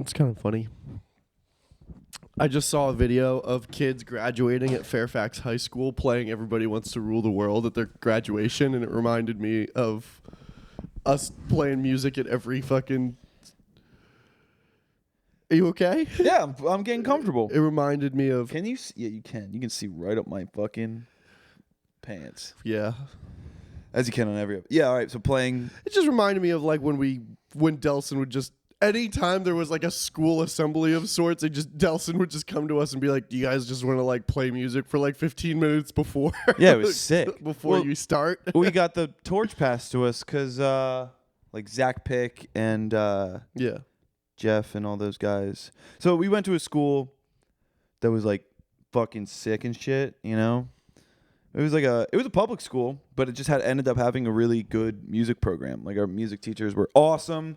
It's kind of funny. I just saw a video of kids graduating at Fairfax High School playing Everybody Wants to Rule the World at their graduation, and it reminded me of us playing music at every fucking... Are you okay? Yeah, I'm getting comfortable. It reminded me of... Can you see? Yeah, you can. You can see right up my fucking pants. Yeah. As you can on every... Yeah, all right, so playing... It just reminded me of like when Delson would just... Anytime there was like a school assembly of sorts, Delson would just come to us and be like, "Do you guys just want to like play music for like 15 minutes before?" Yeah, it was sick. Before you start. We got the torch passed to us because like Zach Pick and yeah, Jeff and all those guys. So we went to a school that was like fucking sick and shit. You know, it was a public school, but it just ended up having a really good music program. Like our music teachers were awesome.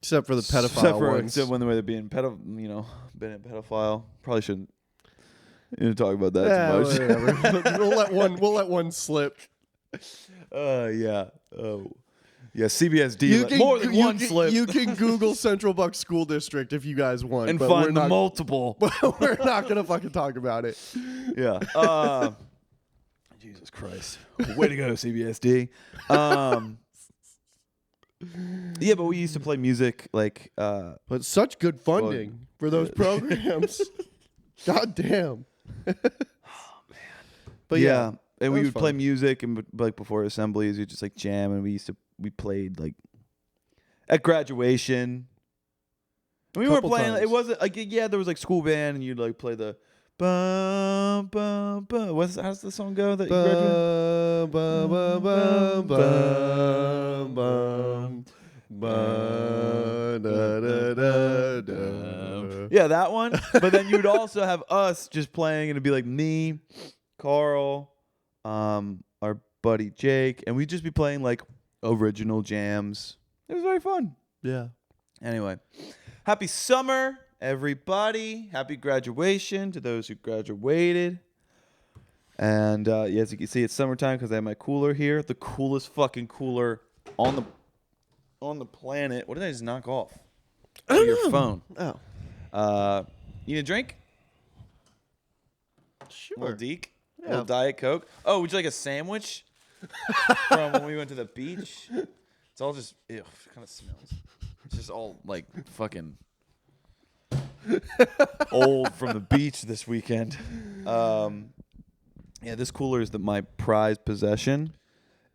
Except for the pedophile ones. Except when they were being been a pedophile. Probably shouldn't talk about that too much. Whatever. we'll let one slip. Yeah. Oh. Yeah, CBSD. More than one slip. You can Google Central Bucks School District if you guys want. And find the multiple. But we're not going to fucking talk about it. Yeah. Jesus Christ. Way to go, CBSD. Yeah, but we used to play music like but such good funding for those programs. God damn. Oh man. But yeah, and we would play music and like before assemblies we'd just like jam, and we played like at graduation. And we weren't playing times. It wasn't like there was like school band and you'd like play the bum bum bum. How's the song go that you graduated? Bum bum bum bum bum. Yeah, that one. But then you'd also have us just playing, and it'd be like me, Karl, our buddy Jake, and we'd just be playing like original jams. It was very fun. Yeah. Anyway, happy summer, everybody. Happy graduation to those who graduated. And as you can see, it's summertime because I have my cooler here. The coolest fucking cooler on the planet. What did I just knock off? Your phone. Oh. You need a drink? Sure. A little Deke? Yeah. A little Diet Coke? Oh, would you like a sandwich? From when we went to the beach? It's all just, ew, it kind of smells. It's just all like fucking old from the beach this weekend. Yeah, this cooler is my prized possession.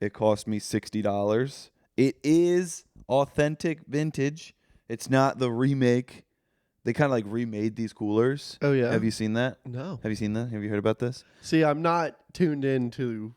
It cost me $60. It is authentic vintage. It's not the remake. They kind of like remade these coolers. Oh, yeah. Have you seen that? No. Have you seen that? Have you heard about this? See, I'm not tuned into...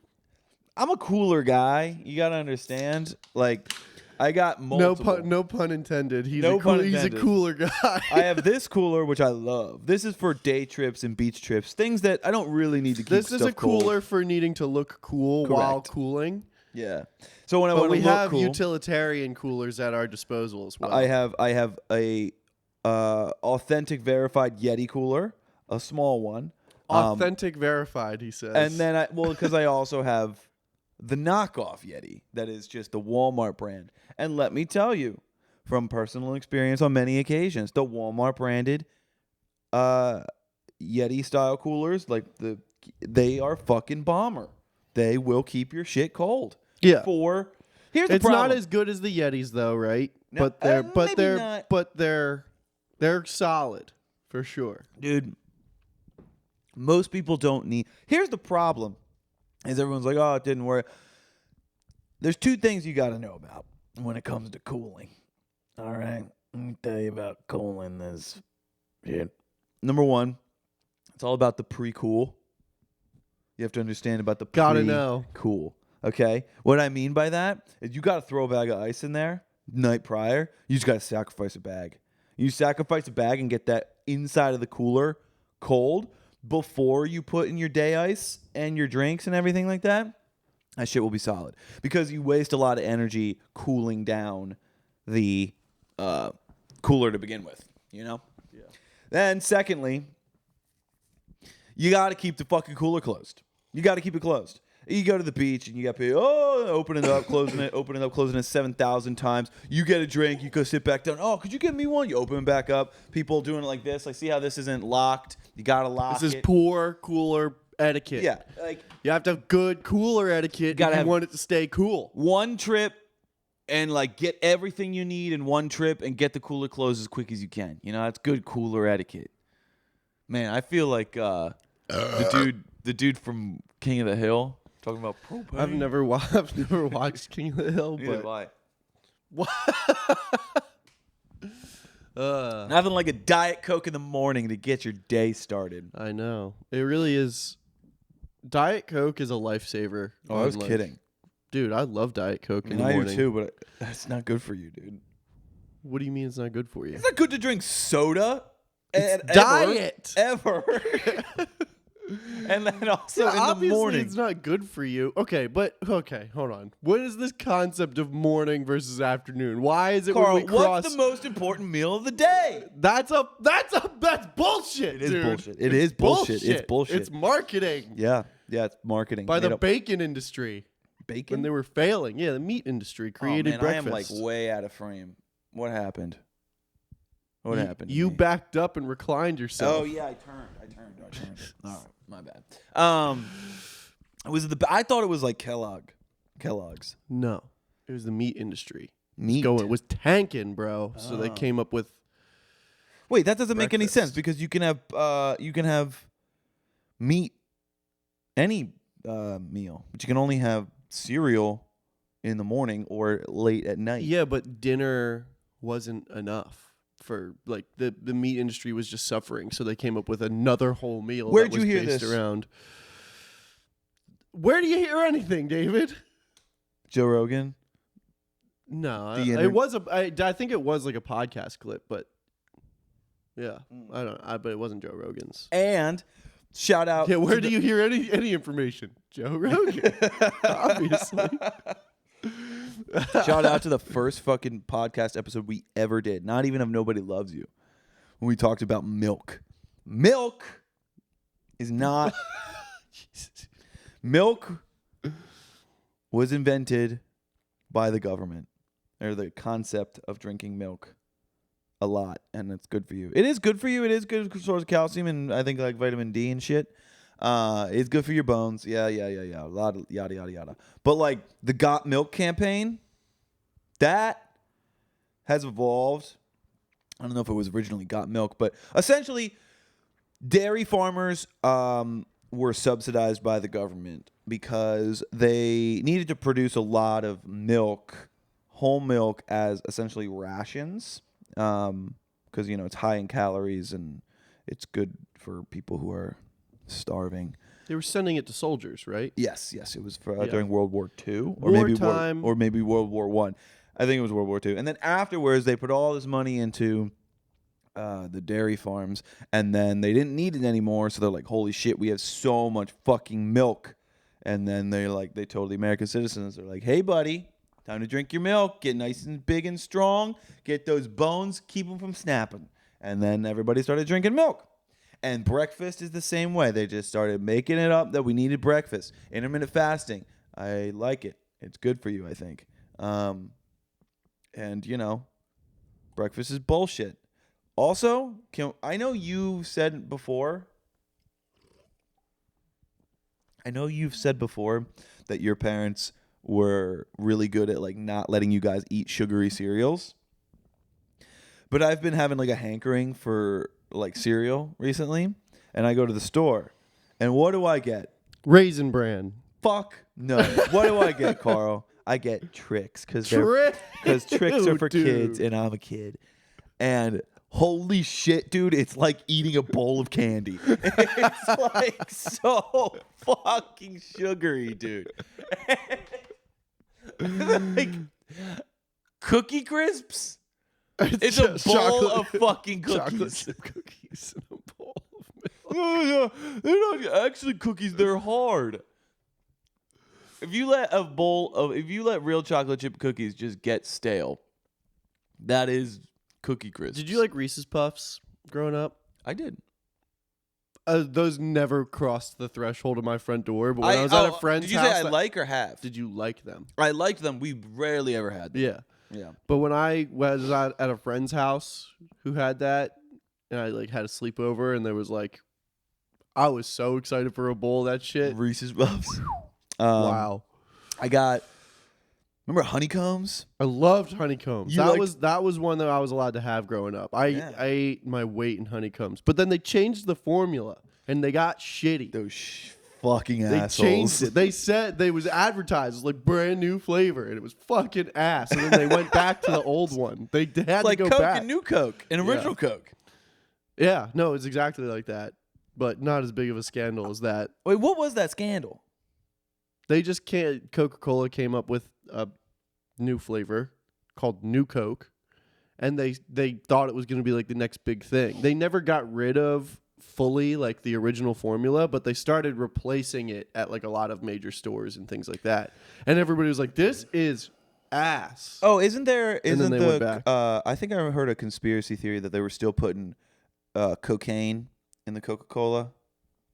I'm a cooler guy. You got to understand. Like, I got multiple. No pun intended. He's No a pun He's a intended. cooler guy. I have this cooler, which I love. This is for day trips and beach trips. Things that I don't really need to keep This is a cooler cold. for needing to look cool while cooling. Yeah. So when I want to we look have cool, utilitarian coolers at our disposal as well. I have a authentic verified Yeti cooler, a small one. Authentic verified, he says. And then because I also have the knockoff Yeti that is just the Walmart brand. And let me tell you, from personal experience on many occasions, the Walmart branded Yeti style coolers, they are fucking bomber. They will keep your shit cold. Yeah. Here's the it's problem. not as good as the Yetis though, right? No, but they're solid for sure. Dude, most people don't need. Here's the problem. Is everyone's like, "Oh, it didn't work." There's two things you got to know about when it comes to cooling. All right, let me tell you about cooling this shit. Number one, it's all about the pre-cool. You have to understand about the Gotta know. Cool. Okay? What I mean by that is you got to throw a bag of ice in there night prior. You just got to sacrifice a bag. You sacrifice a bag and get that inside of the cooler cold before you put in your day ice and your drinks and everything like that. That shit will be solid. Because you waste a lot of energy cooling down the cooler to begin with. You know? Yeah. Then secondly, you got to keep the fucking cooler closed. You got to keep it closed. You go to the beach and you got people, opening it up, closing it 7,000 times. You get a drink, you go sit back down. Oh, could you get me one? You open it back up. People doing it like this. Like, see how this isn't locked? You got to lock it. This is poor cooler etiquette. Yeah. Like, you have to have good cooler etiquette if you want it to stay cool. One trip and, like, get everything you need in one trip and get the cooler closed as quick as you can. You know, that's good cooler etiquette. Man, I feel like the dude from King of the Hill talking about propane. I've never watched King of the Hill, Neither but have I. Nothing like a Diet Coke in the morning to get your day started. I know. It really is. Diet Coke is a lifesaver. Oh, I was kidding. Dude, I love Diet Coke in the I morning. do too, but that's not good for you, dude. What do you mean it's not good for you? It's not good to drink soda. It's diet. Ever. And then also in the morning. It's not good for you. Okay, hold on. What is this concept of morning versus afternoon? Why is it Karl, when we cross? what's the most important meal of the day? That's bullshit. It is dude. bullshit. It is bullshit. It's bullshit. It's marketing. Yeah, it's marketing. By the bacon industry. Bacon? When they were failing. Yeah, the meat industry created breakfast. I am like way out of frame. What happened? What happened? You backed up and reclined yourself. Oh yeah, I turned. All right, my bad. I thought it was like Kellogg's. No, it was the meat industry. Meat it was tanking, bro. So they came up with. Wait, that doesn't make any breakfast. sense because you can have meat any meal, but you can only have cereal in the morning or late at night. Yeah, but dinner wasn't enough. For like the meat industry was just suffering, so they came up with another whole meal. Where'd that was you hear based this? Around. Where do you hear anything, David? Joe Rogan. No, I think it was like a podcast clip, but yeah, but it wasn't Joe Rogan's. And shout out. Yeah, where do you hear any information? Joe Rogan, obviously. Shout out to the first fucking podcast episode we ever did. Not even of Nobody Loves You. When we talked about milk. Milk is not... Milk was invented by the government. Or the concept of drinking milk a lot. And it's good for you. It is good for you. It is good source of calcium and I think like vitamin D and shit. It's good for your bones. Yeah. A lot of yada, yada, yada. But like the Got Milk campaign, that has evolved. I don't know if it was originally Got Milk, but essentially dairy farmers were subsidized by the government because they needed to produce a lot of milk, whole milk, as essentially rations because, it's high in calories and it's good for people who are starving. They were sending it to soldiers, right? Yes. It was for during World War II or maybe World War I. I think it was World War II. And then afterwards, they put all this money into the dairy farms, and then they didn't need it anymore. So they're like, "Holy shit, we have so much fucking milk!" And then they told the American citizens, they're like, "Hey, buddy, time to drink your milk. Get nice and big and strong. Get those bones. Keep them from snapping." And then everybody started drinking milk. And breakfast is the same way. They just started making it up that we needed breakfast. Intermittent fasting. I like it. It's good for you, I think. And, breakfast is bullshit. Also, I know you've said before that your parents were really good at not letting you guys eat sugary cereals. But I've been having a hankering for cereal recently, and I go to the store, and what do I get? Raisin Bran. Fuck no. What do I get, Karl? I get Trix because Trix are for kids, and I'm a kid. And holy shit, dude, it's like eating a bowl of candy. It's so fucking sugary, dude. Cookie Crisps. It's a bowl of fucking cookies. Chocolate chip cookies in a bowl of milk. Oh, yeah. They're not actually cookies. They're hard. If you let real chocolate chip cookies just get stale, that is Cookie Crisps. Did you like Reese's Puffs growing up? I did. Those never crossed the threshold of my front door. But when I was at a friend's house, did you say I like or have? did you like them? I liked them. We rarely ever had them. Yeah. Yeah. But when I was at a friend's house who had that, and I like had a sleepover, and there was like, I was so excited for a bowl of that shit. Reese's Puffs. Wow. Remember honeycombs? I loved honeycombs. You That was one that I was allowed to have growing up. I ate my weight in honeycombs. But then they changed the formula, and they got shitty. Those fucking They assholes. changed it. They said they was advertised as like brand new flavor, and it was fucking ass. And then they went back to the old one. They had like to go Coke back. and New Coke and original Coke. Yeah, no, it's exactly like that, but not as big of a scandal as that. Wait, what was that scandal? They just can't. Coca-Cola came up with a new flavor called New Coke, and they thought it was going to be like the next big thing. They never got rid of fully like the original formula, but they started replacing it at like a lot of major stores and things like that. And everybody was like, "This is ass." Oh, isn't there? And then they went back. I think I heard a conspiracy theory that they were still putting cocaine in the Coca-Cola,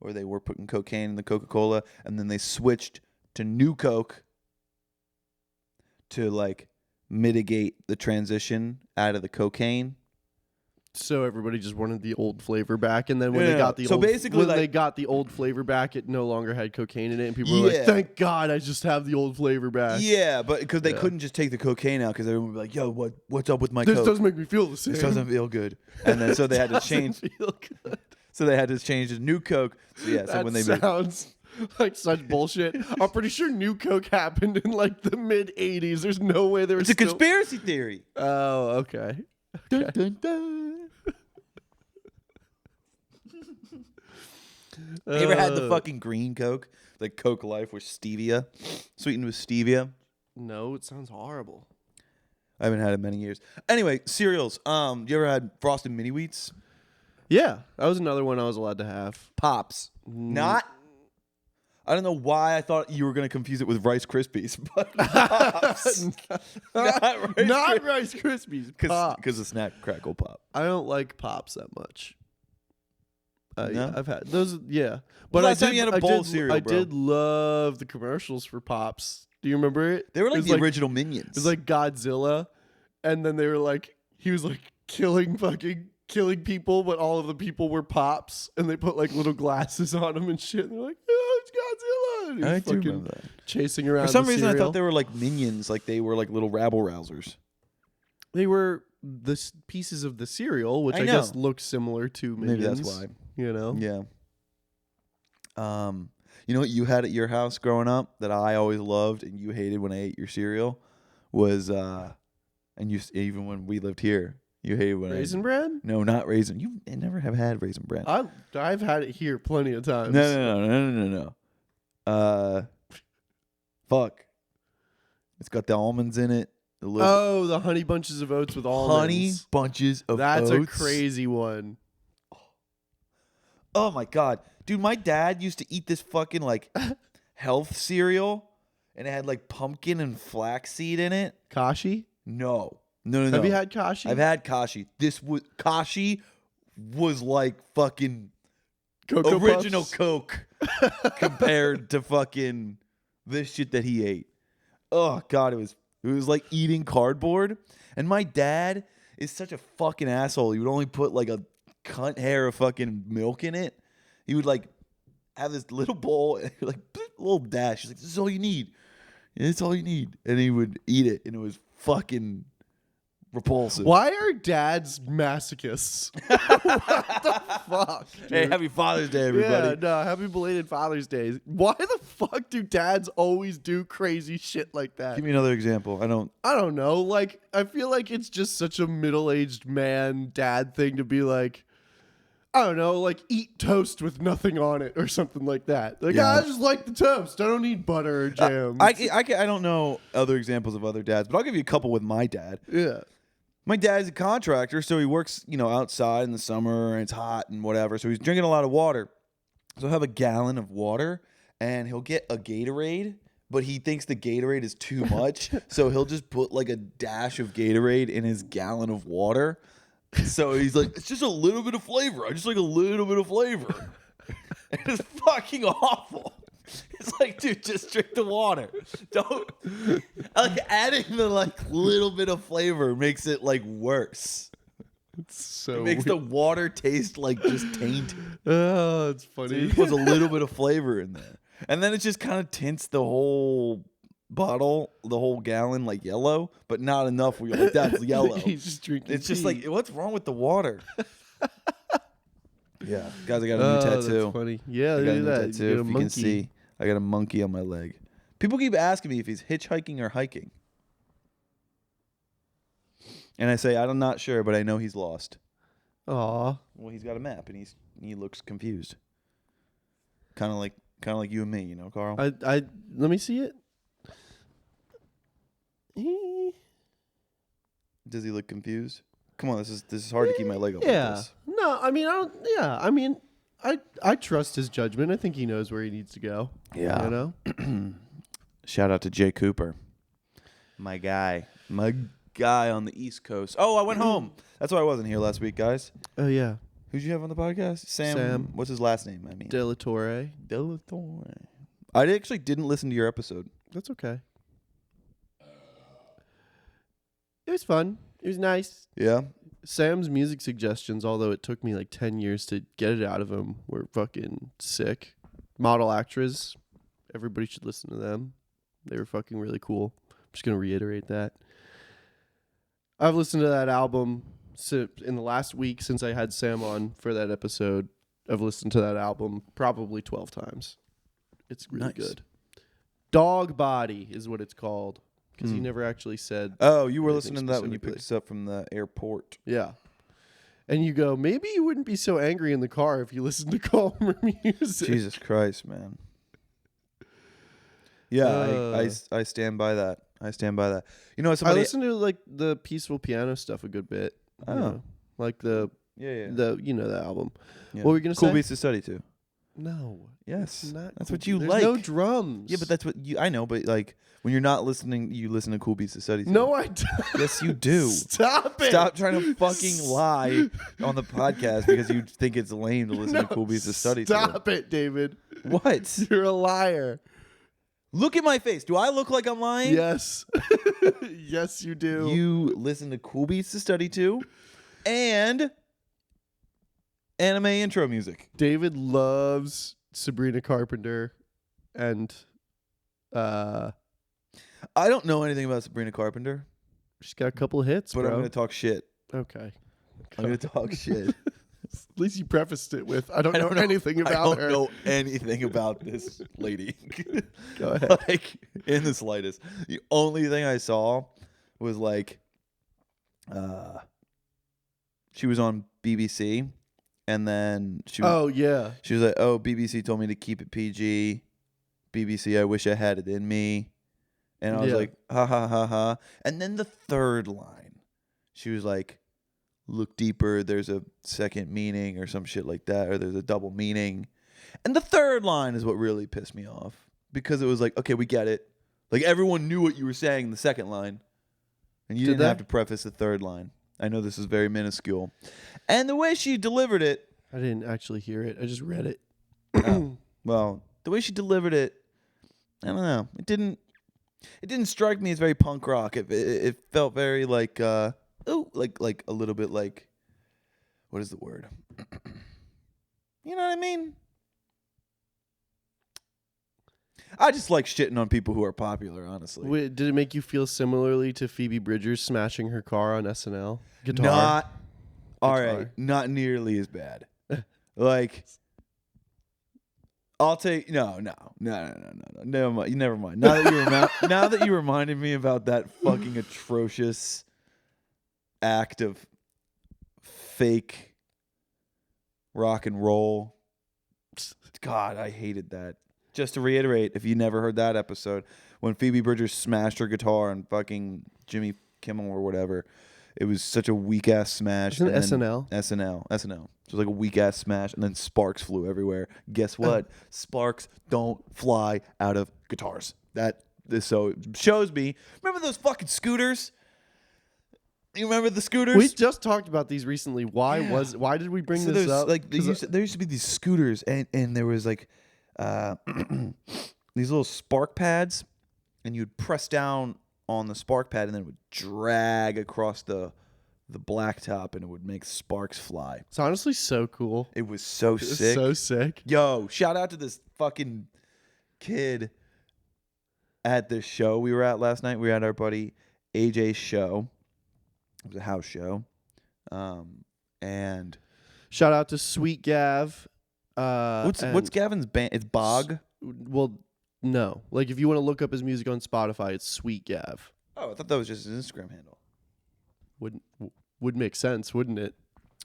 or they were putting cocaine in the Coca-Cola, and then they switched to New Coke to like mitigate the transition out of the cocaine. So everybody just wanted the old flavor back, and then when Yeah. they got the So old, basically, when like- they got the old flavor back, it no longer had cocaine in it, and people were like, "Thank God, I just have the old flavor back." Yeah, but because they couldn't just take the cocaine out, because everyone would be like, "Yo, what's up with my This Coke? doesn't make me feel the same. This doesn't feel good." And then so they had to change. Feel good. So they had to change to New Coke. So yeah, so That when they sounds like such bullshit. I'm pretty sure New Coke happened in like the mid '80s. There's no way there was. it's a conspiracy theory. Oh, okay. Dun, dun, dun. You ever had the fucking green Coke, like Coke Life with stevia, sweetened with stevia? No, it sounds horrible. I haven't had it in many years. Anyway, cereals. You ever had Frosted Mini Wheats? Yeah, that was another one I was allowed to have. Pops. Not. I don't know why I thought you were gonna confuse it with Rice Krispies, but Pops. Not Rice Krispies. Pops. Because of Snack Crackle Pop. I don't like Pops that much. No? I've had those. Yeah, but last time you had a bowl of cereal, I bro? did love the commercials for Pops. Do you remember it? They were like It was the original Minions. It was like Godzilla, and then they were like, he was like killing people, but all of the people were Pops, and they put like little glasses on them and shit. And they're like, "Oh, it's Godzilla!" And he I was do fucking remember that. chasing around. For some the reason, I cereal. thought they were like minions, like they were like little rabble rousers. They were the pieces of the cereal, which I I know. guess look similar to Minions. Maybe that's why. You know? Yeah. You know what you had at your house growing up that I always loved and you hated when I ate your cereal was, and you even when we lived here, you hated when Raisin Bran? No, not raisin. You never have had Raisin Bran. I've had it here plenty of times. No. Fuck. It's got the almonds in it. Oh, the honey bunches of oats with almonds. Honey bunches of That's oats. a crazy one. Oh my god, dude! My dad used to eat this fucking like health cereal, and it had like pumpkin and flaxseed in it. Kashi? No. Have you had Kashi? I've had Kashi. Kashi was like fucking Cocoa original Puffs? Coke compared to fucking this shit that he ate. Oh god, it was like eating cardboard. And my dad is such a fucking asshole. He would only put like a cunt hair of fucking milk in it. He would like have this little bowl and like little dash. He's like, "This is all you need. It's all you need." And he would eat it, and it was fucking repulsive. Why are dads masochists? What the fuck? Dude? Hey, happy Father's Day, everybody. Yeah, no, happy belated Father's Day. Why the fuck do dads always do crazy shit like that? Give me another example. I don't know. Like, I feel like it's just such a middle-aged man dad thing to be like, I don't know, like eat toast with nothing on it or something like that. Like, Yeah. I just like the toast. I don't need butter or jam. I don't know other examples of other dads, but I'll give you a couple with my dad. Yeah. My dad's a contractor, so he works, outside in the summer and it's hot and whatever. So he's drinking a lot of water. So he'll have a gallon of water and he'll get a Gatorade, but he thinks the Gatorade is too much. So he'll just put like a dash of Gatorade in his gallon of water. So he's like, "It's just a little bit of flavor. I just like a little bit of flavor." It is fucking awful. It's like, dude, just drink the water. Don't like adding the like little bit of flavor makes it like worse. It's so It makes the water taste like just tainted. Oh, it's So funny. you put a little bit of flavor in there, and then it just kind of tints the whole bottle, the whole gallon, like yellow, but not enough where you're like, that's yellow. He's just drinking. It's just tea. like, what's wrong with the water? Yeah, guys, I got a new Oh, tattoo. that's funny. Yeah, I got look a at new that. tattoo. You get a If you monkey. can see, I got a monkey on my leg. People keep asking me if he's hitchhiking or hiking, and I say I'm not sure, but I know he's lost. Aw. Well, he's got a map, and he looks confused. Kind of like you and me, you know, Carl. I let me see it. Does he look confused? Come on, this is hard to keep my leg up. Yeah. Like this. No, I mean, I don't. Yeah, I mean, I trust his judgment. I think he knows where he needs to go. Yeah. You know. Shout out to Jay Cooper, my guy on the East Coast. Oh, I went home. That's why I wasn't here last week, guys. Oh yeah. Who'd you have on the podcast? Sam. What's his last name? I mean, De La Torre. I actually didn't listen to your episode. That's okay. It was fun. It was nice. Yeah. Sam's music suggestions, although it took me like 10 years to get it out of him, were fucking sick. Model Actress. Everybody should listen to them. They were fucking really cool. I'm just going to reiterate that. I've listened to that album in the last week since I had Sam on for that episode. I've listened to that album probably 12 times. It's really Nice. good. Dog Body is what it's called. Because he never actually said. Oh, you were anything listening to that when you specifically. picked us up from the airport. Yeah. And you go, maybe you wouldn't be so angry in the car if you listened to calmer music. Jesus Christ, man. Yeah, I stand by that. I stand by that. You know, I somebody. listen to like the peaceful piano stuff a good bit. Oh. You know, like the Yeah. the album. Yeah. What were you gonna Cool say? Beats to Study to. No. Yes, It's not that's cool what you There's like. no drums. Yeah, but that's what you. I know, but like when you're not listening, you listen to Cool Beats to Study to. No, I don't. Yes, you do. Stop it. Stop trying to fucking lie on the podcast because you think it's lame to listen to Cool Beats to Study to. Stop it, David. What? You're a liar. Look at my face. Do I look like I'm lying? Yes. Yes, you do. You listen to Cool Beats to Study to and anime intro music. David loves Sabrina Carpenter and I don't know anything about Sabrina Carpenter, she's got a couple of hits, but bro. I'm going to talk shit. Okay. I'm going to talk shit. At least you prefaced it with, I don't know anything about I don't her. know anything about this lady. Go ahead. Like, in the slightest. The only thing I saw was like, she was on BBC, and then she was, Oh, yeah. she was like, "Oh, BBC told me to keep it PG. BBC, I wish I had it in me." And I was Yeah. like, "Ha ha ha ha." And then the third line, she was like, "Look deeper. There's a second meaning," or some shit like that, or there's a double meaning. And the third line is what really pissed me off because it was like, okay, we get it. Like everyone knew what you were saying in the second line, and you Did didn't they? have to preface the third line. I know this is very minuscule, and the way she delivered it. I didn't actually hear it. I just read it. Well, the way she delivered it, I don't know. It didn't strike me as very punk rock. It felt very like like a little bit like, what is the word? You know what I mean? I just like shitting on people who are popular, honestly. Wait, did it make you feel similarly to Phoebe Bridgers smashing her car on SNL? Guitar. Not all Guitar. right, not nearly as bad. Like, I'll take no. Never mind. Now that you reminded me about that fucking atrocious act of fake rock and roll. God, I hated that. Just to reiterate, if you never heard that episode, when Phoebe Bridgers smashed her guitar on fucking Jimmy Kimmel or whatever, it was such a weak ass smash. Isn't it and then- SNL? SNL. So it was like a weak ass smash, and then sparks flew everywhere. Guess what? Sparks don't fly out of guitars. So it shows me. Remember those fucking scooters? You remember the scooters? We just talked about these recently. Why did we bring this up? Like there used to be these scooters, and there was like these little spark pads, and you'd press down on the spark pad, and then it would drag across the blacktop, and it would make sparks fly. It's honestly so cool. It was so It's sick. so sick. Yo, shout out to this fucking kid at this show we were at last night. We were at our buddy AJ's show. It was a house show. And Shout out to Sweet Gav. what's Gavin's band? It's Bog. Well, no. Like if you want to look up his music on Spotify, it's Sweet Gav. Oh, I thought that was just his Instagram handle. Would make sense, wouldn't it?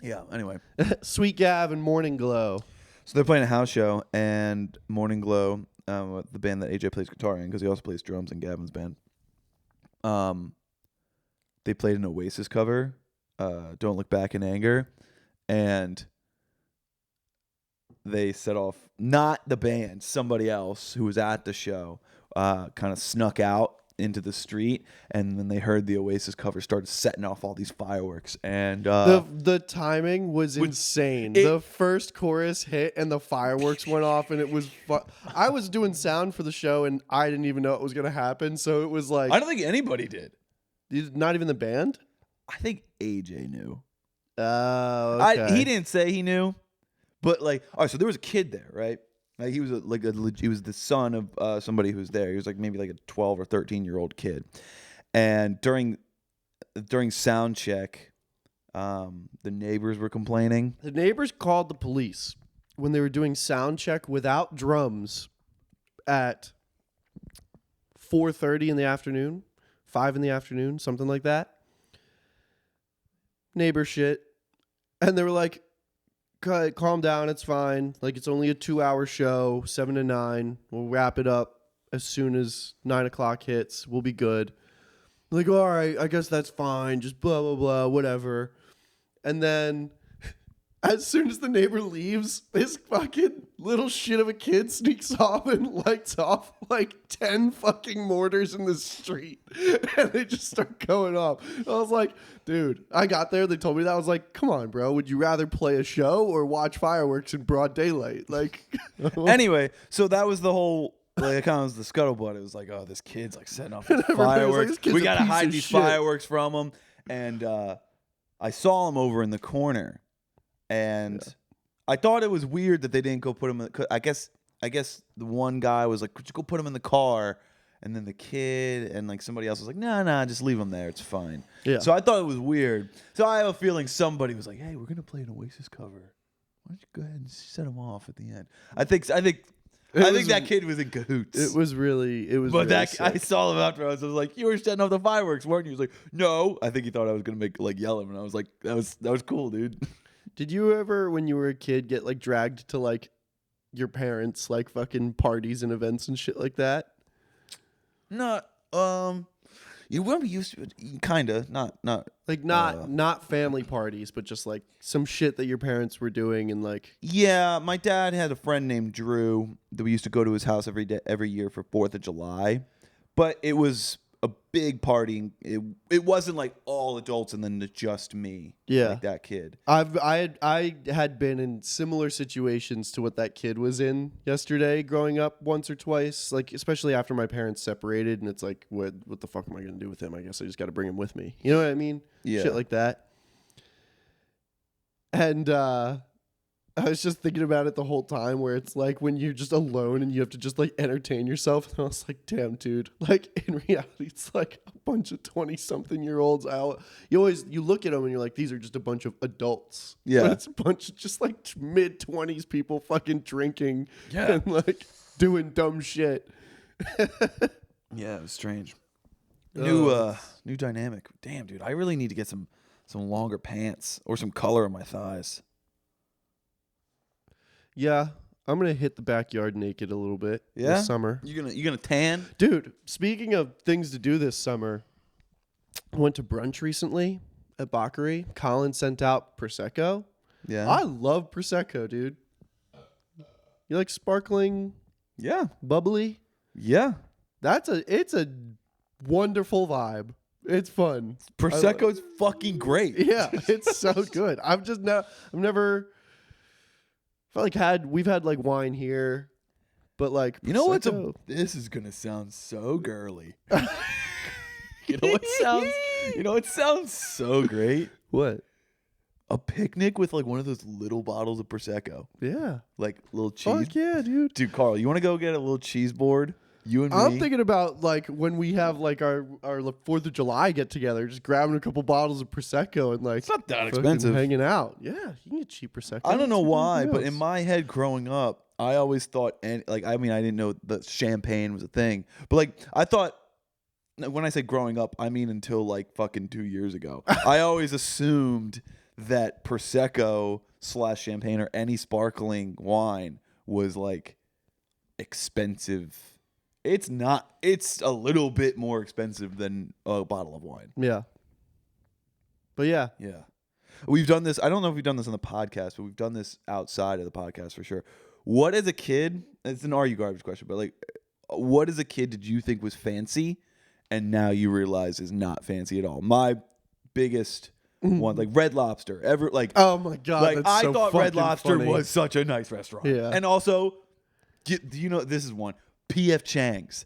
Yeah. Anyway, Sweet Gav and Morning Glow. so they're playing a house show, and Morning Glow, the band that AJ plays guitar in, because he also plays drums in Gavin's band. They played an Oasis cover, "Don't Look Back in Anger," and they set off. Not the band, somebody else who was at the show, kind of snuck out into the street, and then they heard the Oasis cover, started setting off all these fireworks, and The timing was insane. it- The first chorus hit and the fireworks went off, and it was I was doing sound for the show, and I didn't even know it was gonna happen. So it was like I don't think anybody did. not even the band. I think AJ knew. Oh, okay. He didn't say he knew, but like, all right. So there was a kid there, right? Like he was he was the son of somebody who was there. He was like maybe like a 12 or 13-year-old kid, and during sound check, the neighbors were complaining. The neighbors called the police when they were doing sound check without drums at 4:30 in the afternoon, 5 in the afternoon, something like that. Neighbor shit. And they were like, calm down, it's fine. Like, it's only a 2-hour show, 7 to 9. We'll wrap it up as soon as 9 o'clock hits. We'll be good. Like, all right, I guess that's fine. Just blah, blah, blah, whatever. And then as soon as the neighbor leaves, this fucking little shit of a kid sneaks off and lights off like 10 fucking mortars in the street. And they just start going off. I was like, dude, I got there. They told me that. I was like, come on, bro. Would you rather play a show or watch fireworks in broad daylight? Like, Anyway, so that was the whole. Like, it kind of was the scuttlebutt. It was like, oh, this kid's like setting off these Everybody was like, fireworks. "This kid's We a gotta piece hide of these shit." fireworks from him. And I saw him over in the corner, and I thought it was weird that they didn't go put him in. I guess the one guy was like, could you go put him in the car? And then the kid and like somebody else was like, nah, just leave him there. It's fine. Yeah. So I thought it was weird. So I have a feeling somebody was like, hey, we're gonna play an Oasis cover. Why don't you go ahead and set him off at the end? I think that kid was in cahoots. It was really But really I sick. saw him afterwards. I was like, "You were setting off the fireworks, weren't you?" He was like, "No." I think he thought I was gonna yell at him, and I was like, "That was cool, dude." Did you ever, when you were a kid, get like dragged to like your parents' like fucking parties and events and shit like that? Not you remember used to kinda not Like not family parties, but just like some shit that your parents were doing and like Yeah, my dad had a friend named Drew that we used to go to his house every year for 4th of July, but it was a big party. It wasn't like all adults and then just me. Yeah. like that kid. I had been in similar situations to what that kid was in yesterday growing up once or twice, like especially after my parents separated, and it's like what the fuck am I gonna do with him? I guess I just got to bring him with me. You know what I mean? Yeah. Shit like that. And I was just thinking about it the whole time, where it's like when you're just alone and you have to just like entertain yourself. And I was like, damn, dude. Like in reality, it's like a bunch of 20-something-year-olds. You look at them and you're like, these are just a bunch of adults. Yeah. But it's a bunch of just like mid-20s people fucking drinking Yeah. and like doing dumb shit. Yeah, it was strange. Oh. New dynamic. Damn, dude, I really need to get some longer pants or some color on my thighs. Yeah, I'm gonna hit the backyard naked a little bit Yeah? this summer. You gonna tan? Dude, speaking of things to do this summer, I went to brunch recently at Bakary. Colin sent out Prosecco. Yeah. I love Prosecco, dude. You like sparkling, Yeah. bubbly? Yeah. It's a wonderful vibe. It's fun. Prosecco's fucking great. Yeah, it's so good. I've never felt like we've had like wine here, but like You know what's Prosecco- this is gonna sound so girly. You know what sounds so great? what? A picnic with like one of those little bottles of Prosecco. Yeah. Like little cheese. Fuck yeah, dude. Dude, Karl, you want to go get a little cheese board? You and me? I'm thinking about like when we have like our 4th of July get together, just grabbing a couple bottles of Prosecco and like It's not that fucking expensive. hanging out. Yeah, you can get cheap Prosecco. I don't know It's why, but deals. in my head growing up, I always thought, I didn't know that champagne was a thing. But like, I thought, when I say growing up, I mean until like fucking 2 years ago. I always assumed that Prosecco / champagne or any sparkling wine was like expensive. It's not. It's a little bit more expensive than a bottle of wine. Yeah. But yeah, Yeah. We've done this. I don't know if we've done this on the podcast, but we've done this outside of the podcast for sure. What as a kid, it's an Are You Garbage question, but like, what as a kid did you think was fancy and now you realize is not fancy at all? My biggest one, like Red Lobster, oh my god, like that's I so thought Red fucking Lobster funny. was such a nice restaurant. Yeah. And also, do you know, this is one, P.F. Chang's.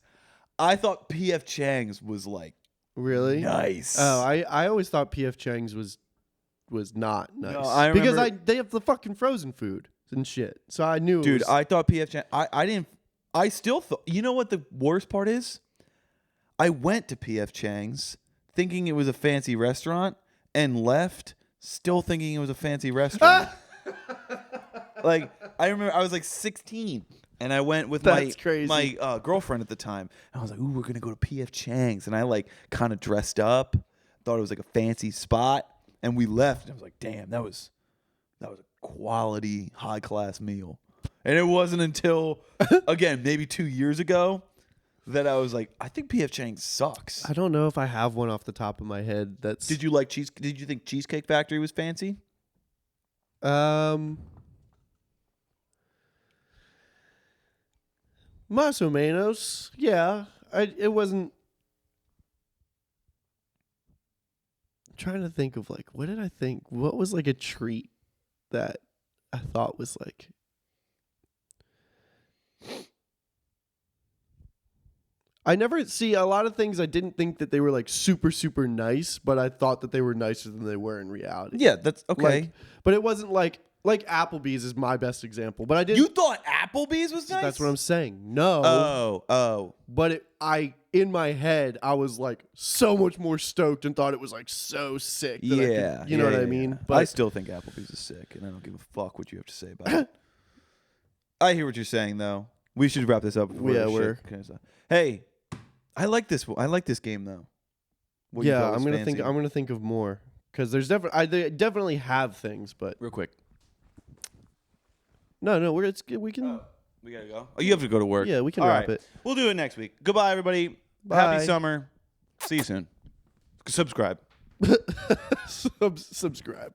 I thought P.F. Chang's was like really nice. Oh, I always thought P.F. Chang's was not nice. No, I because remember- they have the fucking frozen food and shit. So I knew, Dude, it was, I thought P.F. Chang's. I still thought. You know what the worst part is? I went to P.F. Chang's thinking it was a fancy restaurant and left still thinking it was a fancy restaurant. Like, I remember I was like 16 and I went with That's crazy. my girlfriend at the time. And I was like, ooh, we're going to go to P.F. Chang's. And I like kind of dressed up, thought it was like a fancy spot. And we left. And I was like, damn, that was a quality, high-class meal. And it wasn't until, again, maybe 2 years ago that I was like, I think P.F. Chang's sucks. I don't know if I have one off the top of my head. That's Did you like cheese? Did you think Cheesecake Factory was fancy? Más o menos. Yeah. It wasn't. I'm trying to think of like, what did I think? What was like a treat that I thought was like. I never see a lot of things. I didn't think that they were like super, super nice, but I thought that they were nicer than they were in reality. Yeah, that's okay. Like, but it wasn't like Applebee's is my best example. But I didn't. You thought Applebee's was nice? That's what I'm saying. No. Oh. But in my head, I was like so much more stoked and thought it was like so sick. That Yeah. I could, you know what I mean? But I still think Applebee's is sick, and I don't give a fuck what you have to say about it. I hear what you're saying, though. We should wrap this up. Yeah, we're. Hey, I like this. I like this game, though. What you Yeah, thought was I'm fancy. gonna think of more because there's definitely they definitely have things, but Real quick. no, we can. We gotta go. Oh, you have to go to work. Yeah, we can All wrap right. it. We'll do it next week. Goodbye, everybody. Bye. Happy summer. See you soon. Subscribe. Subscribe.